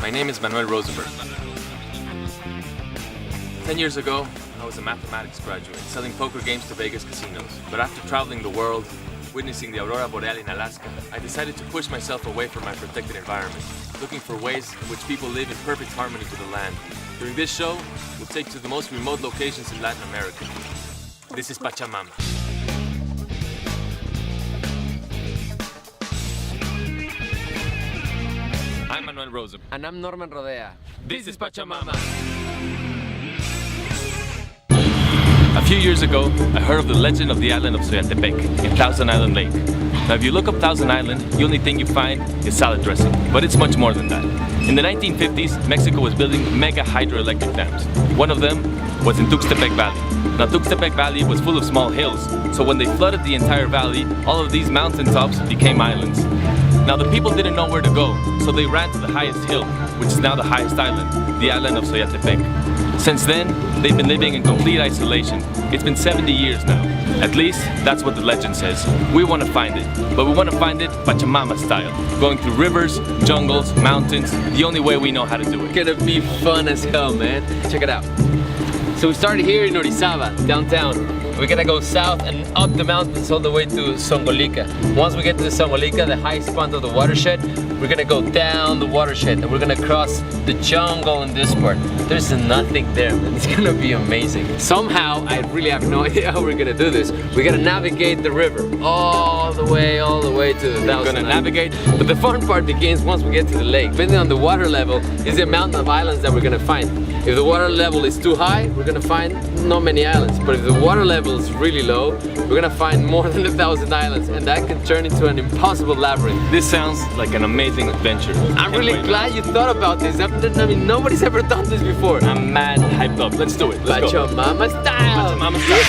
My name is Revwebok. 10 years ago, I was a mathematics graduate, selling poker games to Vegas casinos. But after traveling the world, witnessing the Aurora Boreal in Alaska, I decided to push myself away from my protected environment, looking for ways in which people live in perfect harmony to the land. During this show, we'll take you to the most remote locations in Latin America. This is Pachamama. I'm Manuel Rosa. And I'm Norman Rodea. This is Pachamama. A few years ago, I heard of the legend of the island of Zongolica in Thousand Island Lake. Now if you look up Thousand Island, the only thing you find is salad dressing, but it's much more than that. In the 1950s, Mexico was building mega hydroelectric dams. One of them was in Tuxtepec Valley. Now Tuxtepec Valley was full of small hills, so when they flooded the entire valley, all of these mountaintops became islands. Now the people didn't know where to go, so they ran to the highest hill, which is now the highest island, the island of Zongolica. Since then, they've been living in complete isolation. It's been 70 years now. At least, that's what the legend says. We want to find it, but we want to find it Pachamama style. Going through rivers, jungles, mountains, the only way we know how to do it. It's gonna be fun as hell, man. Check it out. So we started here in Orizaba, downtown. We're gonna go south and up the mountains all the way to Zongolica. Once we get to the Zongolica, the highest point of the watershed, we're gonna go down the watershed and we're gonna cross the jungle in this part. There's nothing there, man. It's gonna be amazing. Somehow, I really have no idea how we're gonna do this. We're gonna navigate the river all the way to the Thousand. We're gonna navigate. But the fun part begins once we get to the lake. Depending on the water level is the amount of islands that we're gonna find. If the water level is too high, we're gonna find not many islands. But if the water level is really low, we're gonna find more than 1,000 islands, and that can turn into an impossible labyrinth. This sounds like an amazing adventure. I'm really glad you thought about this. I mean, nobody's ever done this before. I'm mad hyped up. Let's do it. Let's go. Pachamama style. Pachamama style.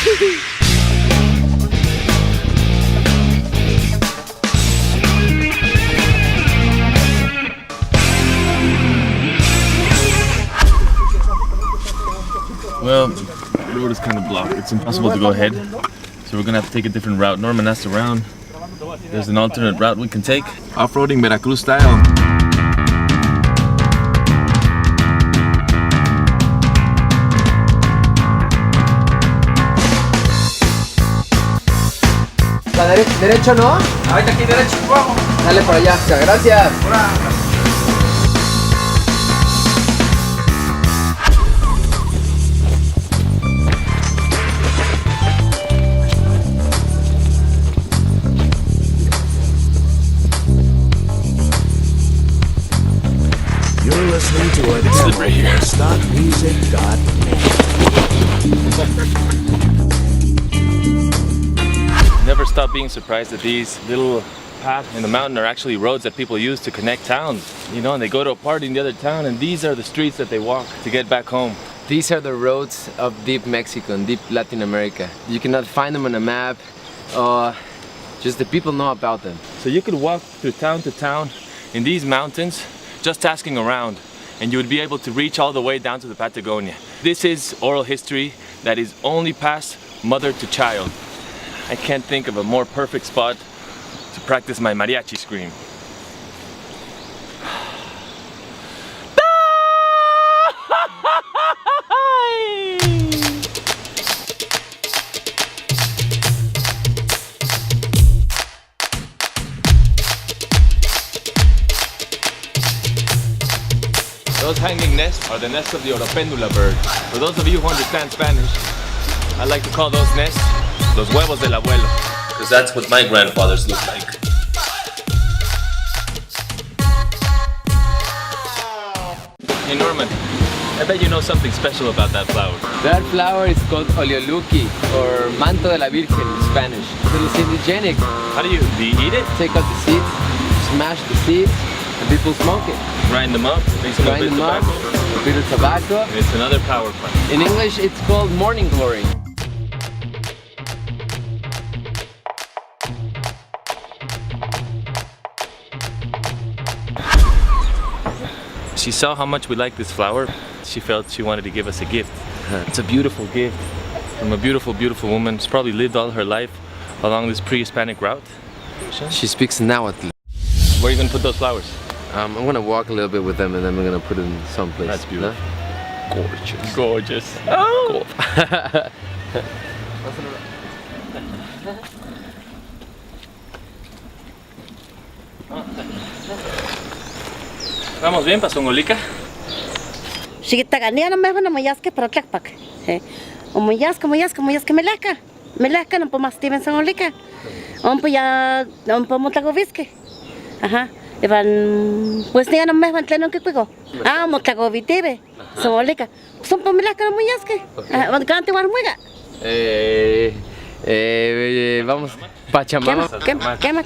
Well, the road is kind of blocked. It's impossible to go ahead, so we're gonna have to take a different route. Norman asked around. There's an alternate route we can take. Off-roading Veracruz style. La derecho no. Ahorita aquí derecho. Dale para allá. Gracias. You're listening to a It's right here. StopMusic.net. Never stop being surprised that these little paths in the mountain are actually roads that people use to connect towns. You know, and they go to a party in the other town, and these are the streets that they walk to get back home. These are the roads of deep Mexico and deep Latin America. You cannot find them on a map. Just the people know about them. So you could walk through town to town in these mountains just asking around, and you would be able to reach all the way down to the Patagonia. This is oral history that is only passed mother to child. I can't think of a more perfect spot to practice my mariachi scream. Those hanging nests are the nests of the orapéndula bird. For those of you who understand Spanish, I like to call those nests los huevos del abuelo, because that's what my grandfathers look like. Hey Norman, I bet you know something special about that flower. That flower is called oleoluki, or manto de la virgen in Spanish. It's hallucinogenic. How do you eat it? Take out the seeds, smash the seeds, and people smoke it. Grind them up, make some Grind bit them up, tobacco. a bit of tobacco. And it's another power plant. In English, it's called morning glory. She saw how much we like this flower. She felt she wanted to give us a gift. It's a beautiful gift from a beautiful, beautiful woman. She's probably lived all her life along this pre-Hispanic route. She speaks Nahuatl. Where are you gonna put those flowers? I'm gonna walk a little bit with them and then we're gonna put it in someplace. That's beautiful. No? Gorgeous. Gorgeous. Oh! ¿Vamos bien para Zongolica? Xiguitaganía no me van a moyasque para Tlacpac. O moyasque, meleca, no podemos estar en Zongolica. Ya, no podemos tlagovisque. Ajá. Pues ni no me van tleno que cuigo. Motlagovitibe, Zongolica. Son por meleca no moyasque. Cante guarmuiga. Vamos. Pachamama. Quema.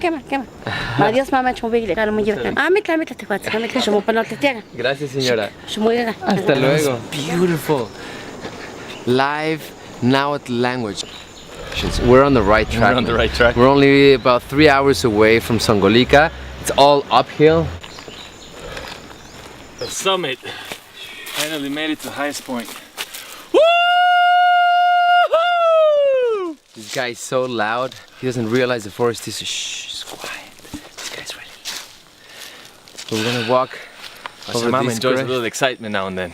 Adiós, mamá, chumbigle, caro muy bien. Mitla, te cuatro, chumo para no te tiaga. Gracias, señora. Chumuiga. Hasta luego. Beautiful. Live Nahuatl language. We're on the right track. We're on the right track. We're only about 3 hours away from Zongolica. It's all uphill. The summit. Finally made it to the highest point. This guy is so loud. He doesn't realize the forest is shh, quiet. This guy's really loud. So we're gonna walk over Mama this enjoys a grass. little excitement now and then.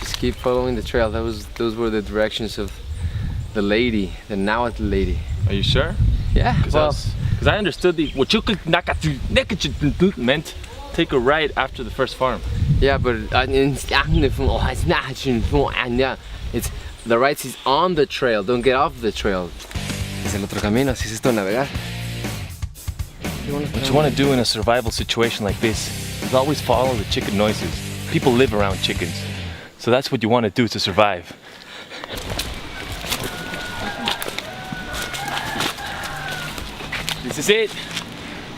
Just keep following the trail. Those were the directions of the lady, the Nahuatl lady. Are you sure? Yeah, well, Because I understood the meant take a right after the first farm. yeah, but it's the right is on the trail. Don't get off the trail. Es el otro camino. Así es esto navegar. What you want to do in a survival situation like this is always follow the chicken noises. People live around chickens. So that's what you want to do to survive. This is it.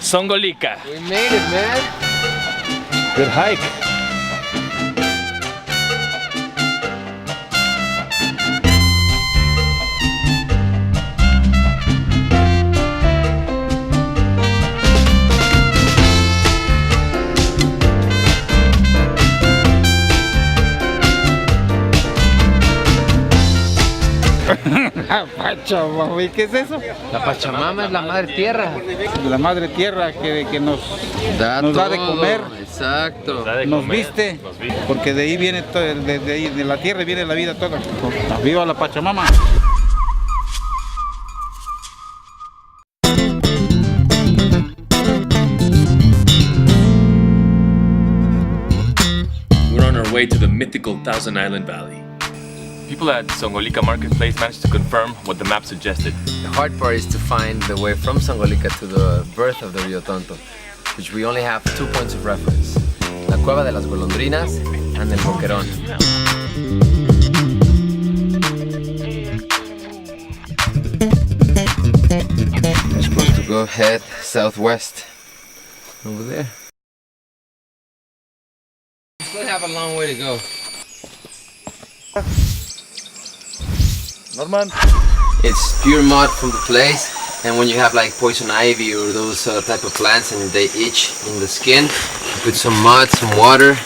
Zongolica. We made it, man. Good hike. Pachamama, ¿qué es eso? La Pachamama es la madre tierra. La madre tierra que nos da de todo. comer, Exacto. nos viste, porque de ahí viene todo, de la tierra viene la vida toda. ¡Viva la Pachamama! We're on our way to the mythical Thousand Island Valley. People at Zongolica Marketplace managed to confirm what the map suggested. The hard part is to find the way from Zongolica to the birth of the Rio Tonto, which we only have 2 points of reference. La Cueva de las Golondrinas and El Boquerón. We're supposed to go head southwest. Over there. We still have a long way to go. Norman. It's pure mud from the place, and when you have like poison ivy or those type of plants and they itch in the skin, you put some mud, some water,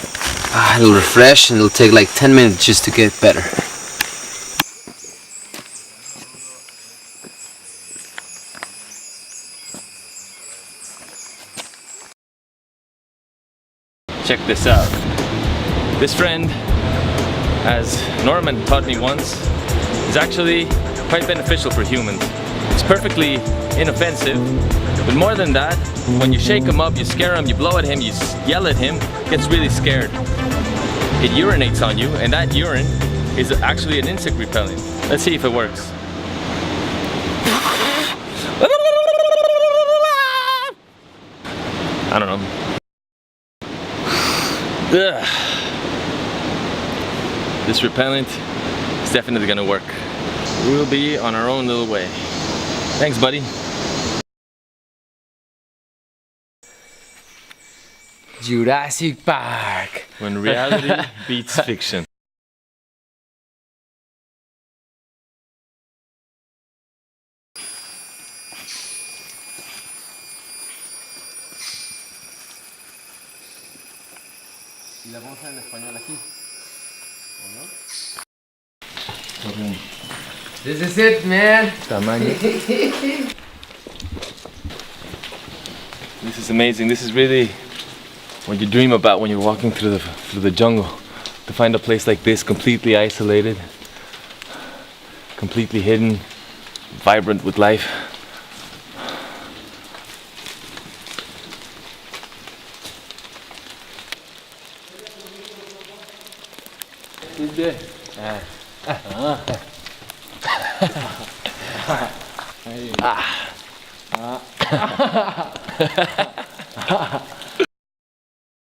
it'll refresh and it'll take like 10 minutes just to get better. Check this out. This friend, as Norman taught me once, is actually quite beneficial for humans. It's perfectly inoffensive, but more than that, when you shake him up, you scare him, you blow at him, you yell at him, he gets really scared. It urinates on you, and that urine is actually an insect repellent. Let's see if it works. I don't know. Ugh. This repellent is definitely gonna work. We'll be on our own little way. Thanks, buddy. Jurassic Park. When reality beats fiction. Y la vamos a hacer en español aquí. This is it, man. Tamaño. This is amazing. This is really what you dream about when you're walking through the jungle. To find a place like this, completely isolated, completely hidden, vibrant with life.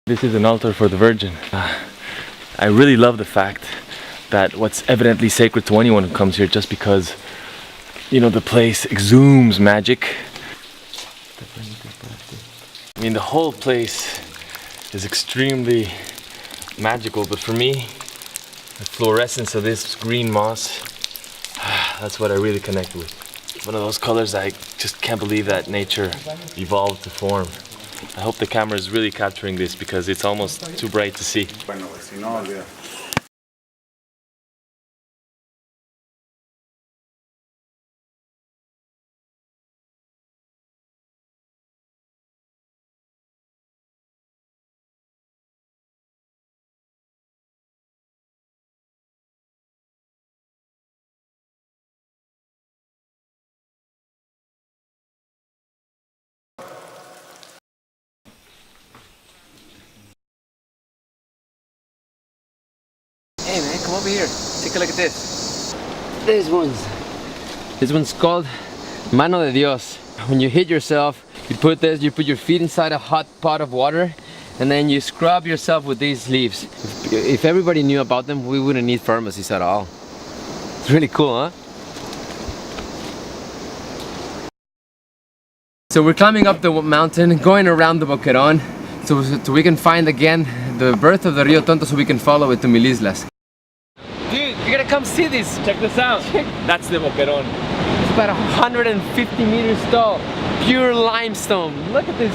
This is an altar for the Virgin. I really love the fact that what's evidently sacred to anyone who comes here, just because, you know, the place exudes magic. I mean, the whole place is extremely magical, but for me, the fluorescence of this green moss, that's what I really connect with. One of those colors I just can't believe that nature evolved to form. I hope the camera is really capturing this because it's almost too bright to see. Hey man, come over here. Take a look at this. This one's called Mano de Dios. When you hit yourself, you put your feet inside a hot pot of water, and then you scrub yourself with these leaves. If everybody knew about them, we wouldn't need pharmacies at all. It's really cool, huh? So we're climbing up the mountain, going around the Boquerón, so we can find again the birth of the Rio Tonto, so we can follow it to Mil Islas. Dude, you gotta come see this. Check this out. That's the Boquerón. It's about 150 meters tall, pure limestone. Look at this.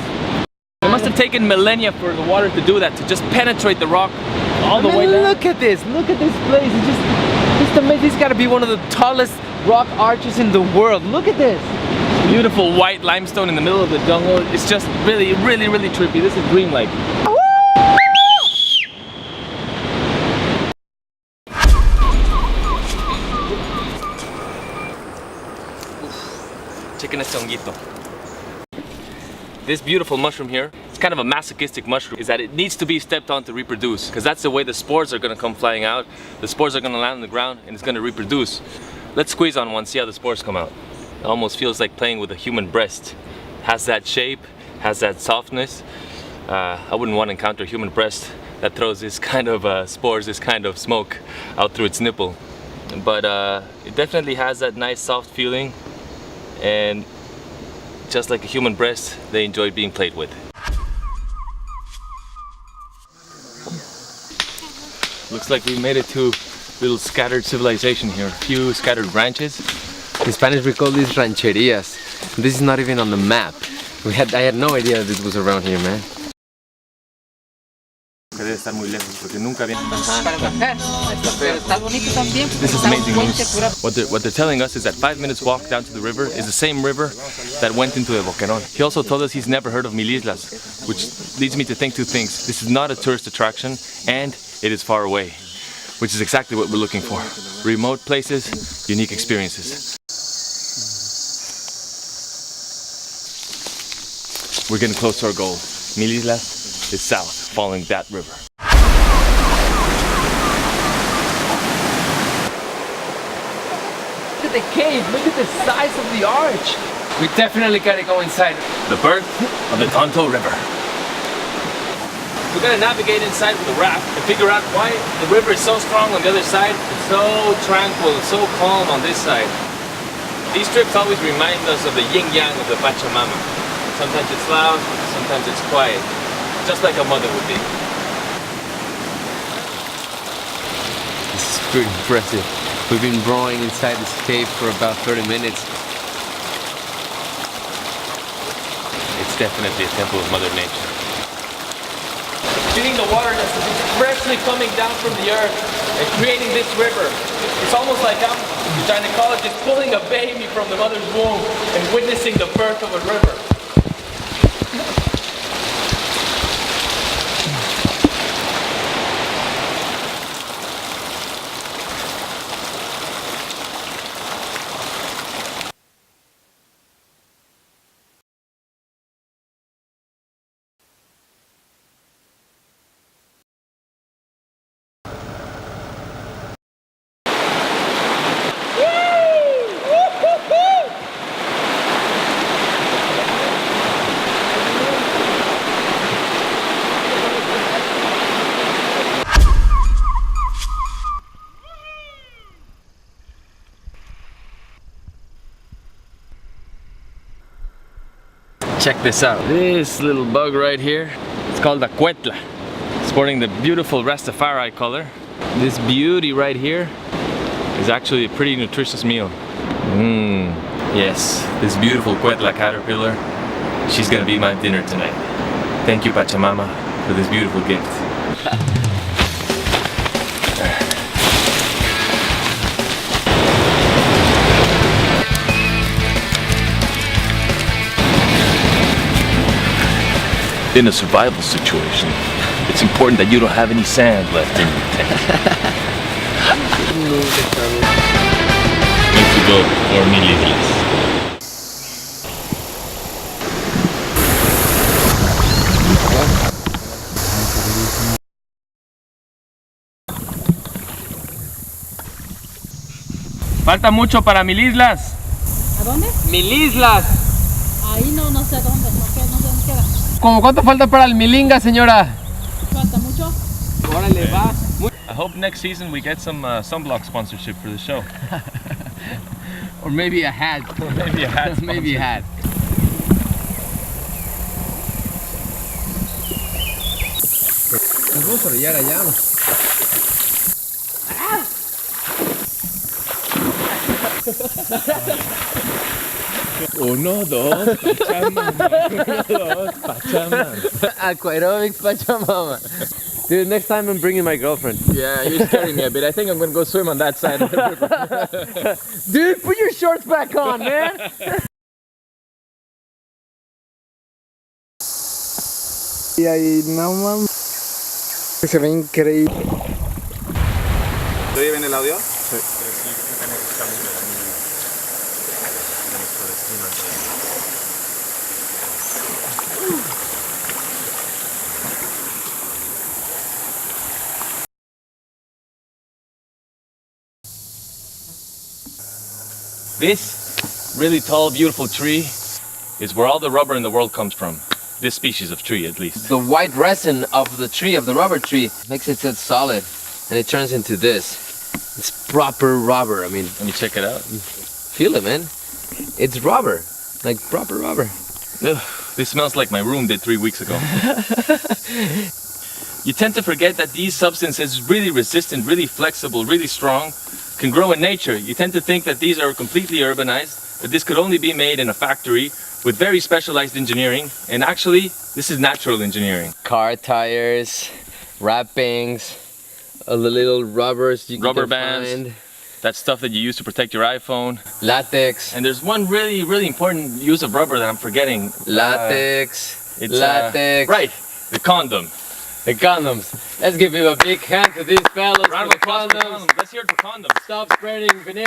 It must have taken millennia for the water to do that, to just penetrate the rock all the way down. Look at this place. It's just amazing. It's gotta be one of the tallest rock arches in the world. Look at this. Beautiful white limestone in the middle of the jungle. It's just really, really, really trippy. This is dreamlike. Chicken Zongolica. This beautiful mushroom here, it's kind of a masochistic mushroom, is that it needs to be stepped on to reproduce, because that's the way the spores are going to come flying out. The spores are going to land on the ground and it's going to reproduce. Let's squeeze on one, see how the spores come out. It almost feels like playing with a human breast. Has that shape, has that softness. I wouldn't want to encounter a human breast that throws this kind of spores, this kind of smoke out through its nipple. But it definitely has that nice soft feeling, and just like a human breast, they enjoy being played with. Looks like we made it to a little scattered civilization here. A few scattered branches. In Spanish we call these rancherias. This is not even on the map. I had no idea this was around here, man. This is Está amazing news. What they're telling us is that 5 minutes walk down to the river is the same river that went into the Boquerón. He also told us he's never heard of Mil Islas, which leads me to think two things. This is not a tourist attraction, and it is far away, which is exactly what we're looking for. Remote places, unique experiences. We're getting close to our goal. Mil Islas is south, following that river. Look at the cave, look at the size of the arch. We definitely gotta go inside. The birth of the Tonto River. We're gonna navigate inside with a raft and figure out why the river is so strong on the other side, it's so tranquil, so calm on this side. These trips always remind us of the yin-yang of the Pachamama. Sometimes it's loud, sometimes it's quiet, just like a mother would be. This is pretty impressive. We've been burrowing inside this cave for about 30 minutes. It's definitely a temple of Mother Nature. feeding the water that's freshly coming down from the earth and creating this river. It's almost like I'm gynecologist pulling a baby from the mother's womb and witnessing the birth of a river. Check this out. This little bug right here, it's called a cuetla. Sporting the beautiful Rastafari color. This beauty right here is actually a pretty nutritious meal. Yes, this beautiful cuetla caterpillar, she's gonna be my dinner tonight. Thank you, Pachamama, for this beautiful gift. In a survival situation, it's important that you don't have any sand left in your tank. Need to go, or mililiters. Falta mucho para Mil Islas. ¿A dónde? Mil Islas. Ahí no sé dónde, no sé dónde queda. ¿Cómo cuánto falta para el Milinga, señora? ¿Falta mucho? Órale, va. I hope next season we get some sunblock sponsorship for the show. Or maybe a hat. Or maybe a hat. Maybe a hat. Nos vamos a orillar allá. Uno, dos, Pachamama. Uno, dos, Pachamama. Aquarobics Pachamama. Dude, next time I'm bringing my girlfriend. Yeah, you're scaring me a bit. I think I'm gonna go swim on that side of the river. Dude, put your shorts back on, man. Y ahí, no mames. Se ve increíble. ¿Estoy bien el audio? Sí. This really tall, beautiful tree is where all the rubber in the world comes from. This species of tree, at least. The white resin of the tree, of the rubber tree, makes it so solid, and it turns into this. It's proper rubber. I mean, Let me check it out. feel it, man. It's rubber, like proper rubber. Ugh, this smells like my room did 3 weeks ago. You tend to forget that these substances, really resistant, really flexible, really strong, can grow in nature. You tend to think that these are completely urbanized, that this could only be made in a factory with very specialized engineering, and actually, this is natural engineering. Car tires, wrappings, all the little rubbers you Rubber can bands. find. That stuff that you use to protect your iPhone. Latex. And there's one really, really important use of rubber that I'm forgetting. Latex. It's Latex. right, the condom. The condoms. Let's give him a big hand to these fellas Round for of the applause for condoms. condoms. Let's hear it for condoms. Stop spreading veneer.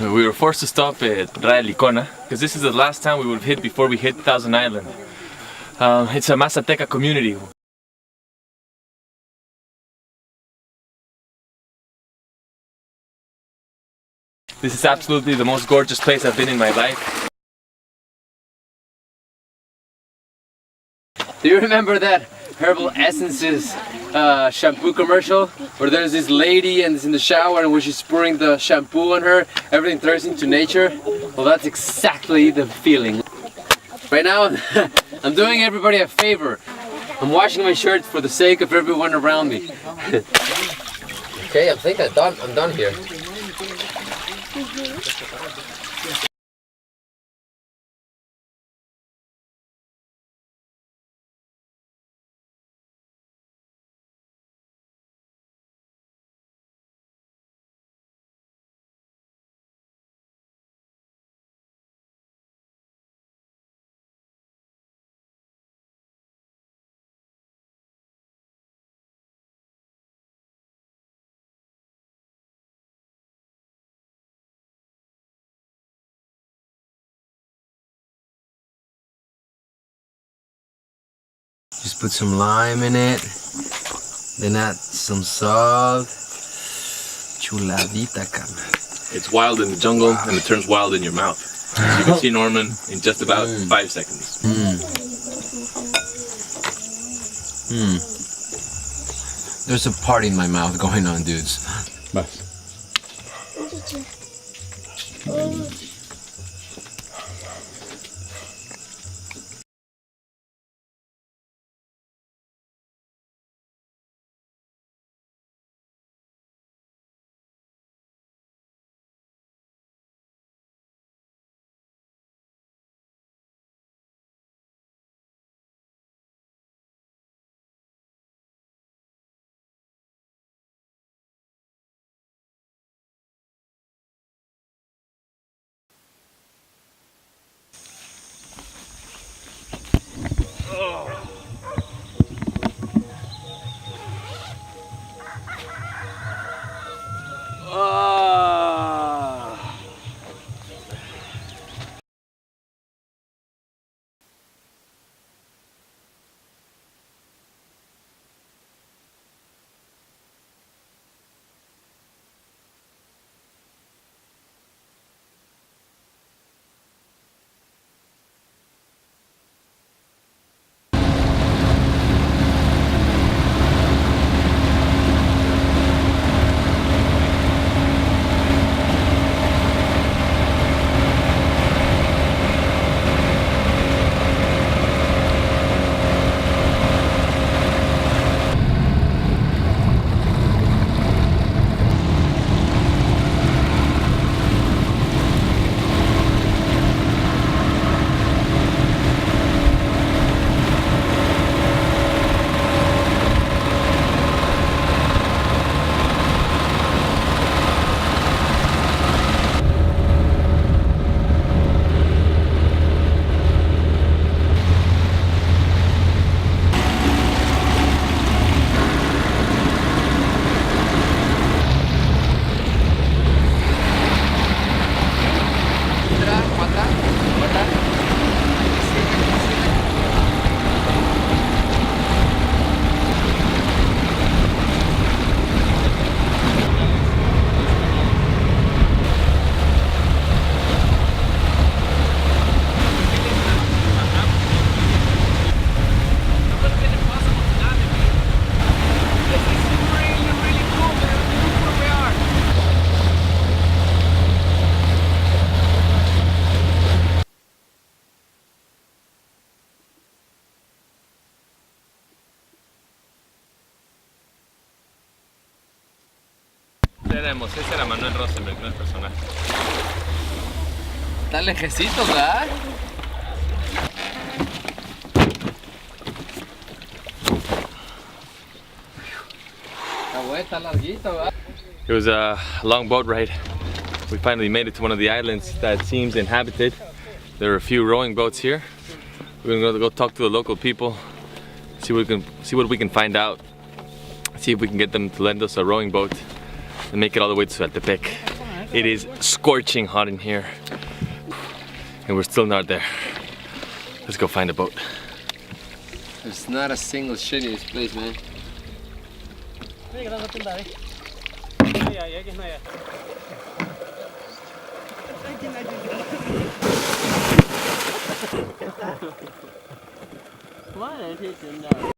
We were forced to stop at Revwebok because this is the last time we would have hit before we hit Thousand Island. It's a Mazateca community. This is absolutely the most gorgeous place I've been in my life. Do you remember that Herbal Essences shampoo commercial where there's this lady and it's in the shower and when she's pouring the shampoo on her, everything turns into nature? Well, that's exactly the feeling. Right now, I'm doing everybody a favor. I'm washing my shirt for the sake of everyone around me. Okay, I think I'm done here. Just put some lime in it, then add some salt. Chuladita, carnal. It's wild in the jungle and it turns wild in your mouth. As you can see Norman in just about 5 seconds. There's a party in my mouth going on, dudes. Ese era Manuel Rosenberg, no el personaje. Está lejecito, ¿verdad? Está bueno, está larguito, ¿verdad? It was a long boat ride. We finally made it to one of the islands that seems inhabited. There are a few rowing boats here. We're gonna go talk to the local people, see what we can find out, see if we can get them to lend us a rowing boat and make it all the way to Sueltepec. It is scorching hot in here, and we're still not there. Let's go find a boat. There's not a single shit in this place, man.